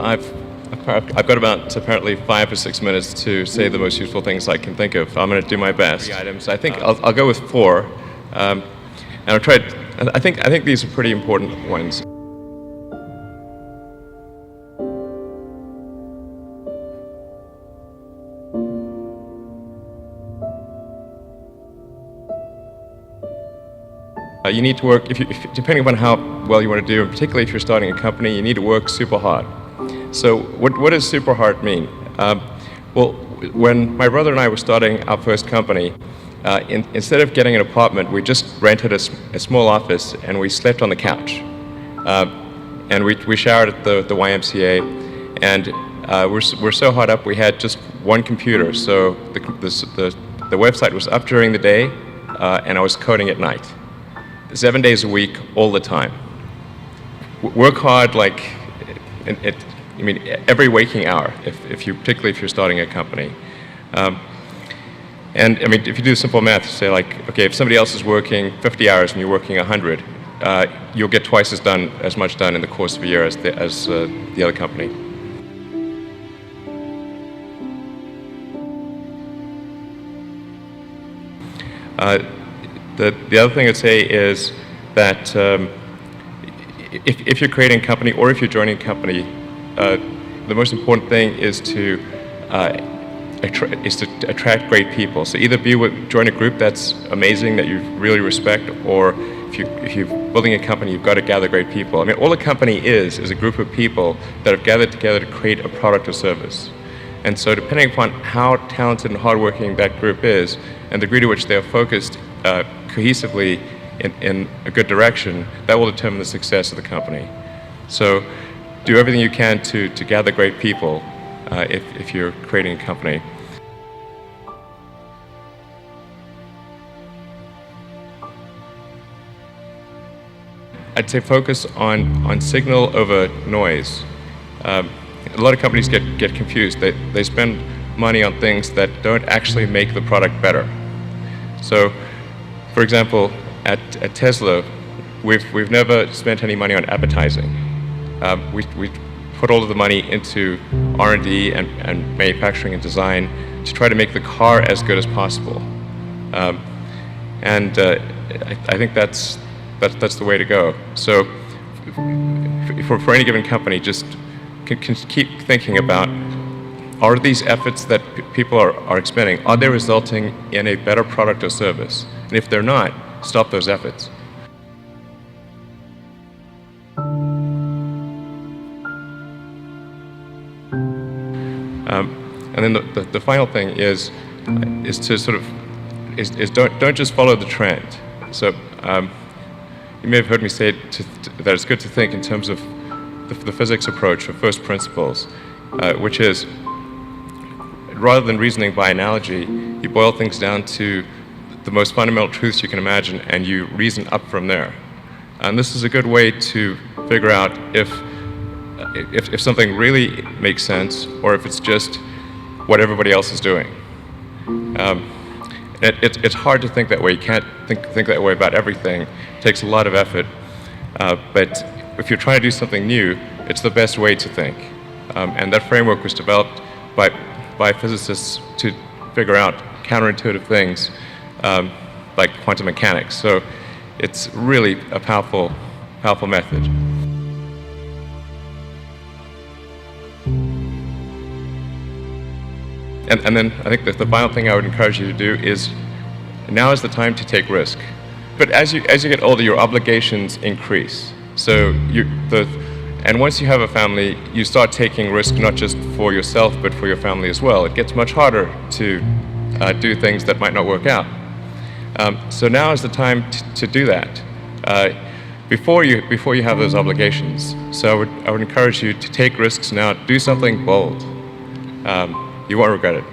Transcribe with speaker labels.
Speaker 1: I've got about apparently 5 or 6 minutes to say the most useful things I can think of. I'm going to do my best. 3 items. I think I'll go with 4, and I'll try. I think these are pretty important ones. You need to work, depending upon how well you want to do, and particularly if you're starting a company, you need to work super hard. So what does super hard mean? Well, when my brother and I were starting our first company, instead of getting an apartment, we just rented a small office and we slept on the couch. And we showered at the YMCA, and we're so hard up we had just one computer. So the website was up during the day, and I was coding at night. 7 days a week, all the time. Work hard, like, every waking hour, particularly if you're starting a company. And if you do simple math, say like, okay, if somebody else is working 50 hours and you're working 100, you'll get twice as much done in the course of a year as the other company. The other thing I'd say is that if you're creating a company or if you're joining a company, the most important thing is to attract great people. So either join a group that's amazing, that you really respect, or if you're building a company, you've got to gather great people. All a company is a group of people that have gathered together to create a product or service. And so depending upon how talented and hardworking that group is, and the degree to which they are focused cohesively in a good direction, that will determine the success of the company. So do everything you can to gather great people if you're creating a company. I'd say focus on signal over noise. A lot of companies get confused. They spend money on things that don't actually make the product better. So, for example, at Tesla, we've never spent any money on advertising. We put all of the money into R&D and manufacturing and design to try to make the car as good as possible. I think that's the way to go. So, for any given company, just can keep thinking about, are these efforts that people are expending, are they resulting in a better product or service? And if they're not, stop those efforts. And then the final thing is to sort of don't just follow the trend. So you may have heard me say that it's good to think in terms of the physics approach of first principles, which is, rather than reasoning by analogy, you boil things down to the most fundamental truths you can imagine, and you reason up from there. And this is a good way to figure out if something really makes sense, or if it's just what everybody else is doing. It's hard to think that way. You can't think that way about everything. It takes a lot of effort. But if you're trying to do something new, it's the best way to think. And that framework was developed by physicists to figure out counterintuitive things like quantum mechanics. So it's really a powerful method. And then I think that the final thing I would encourage you to do is, now is the time to take risk. But as you get older, your obligations increase. So and once you have a family, you start taking risk not just for yourself, but for your family as well. It gets much harder to do things that might not work out. So now is the time to do that before you have those obligations. So I would encourage you to take risks now. Do something bold. You won't regret it.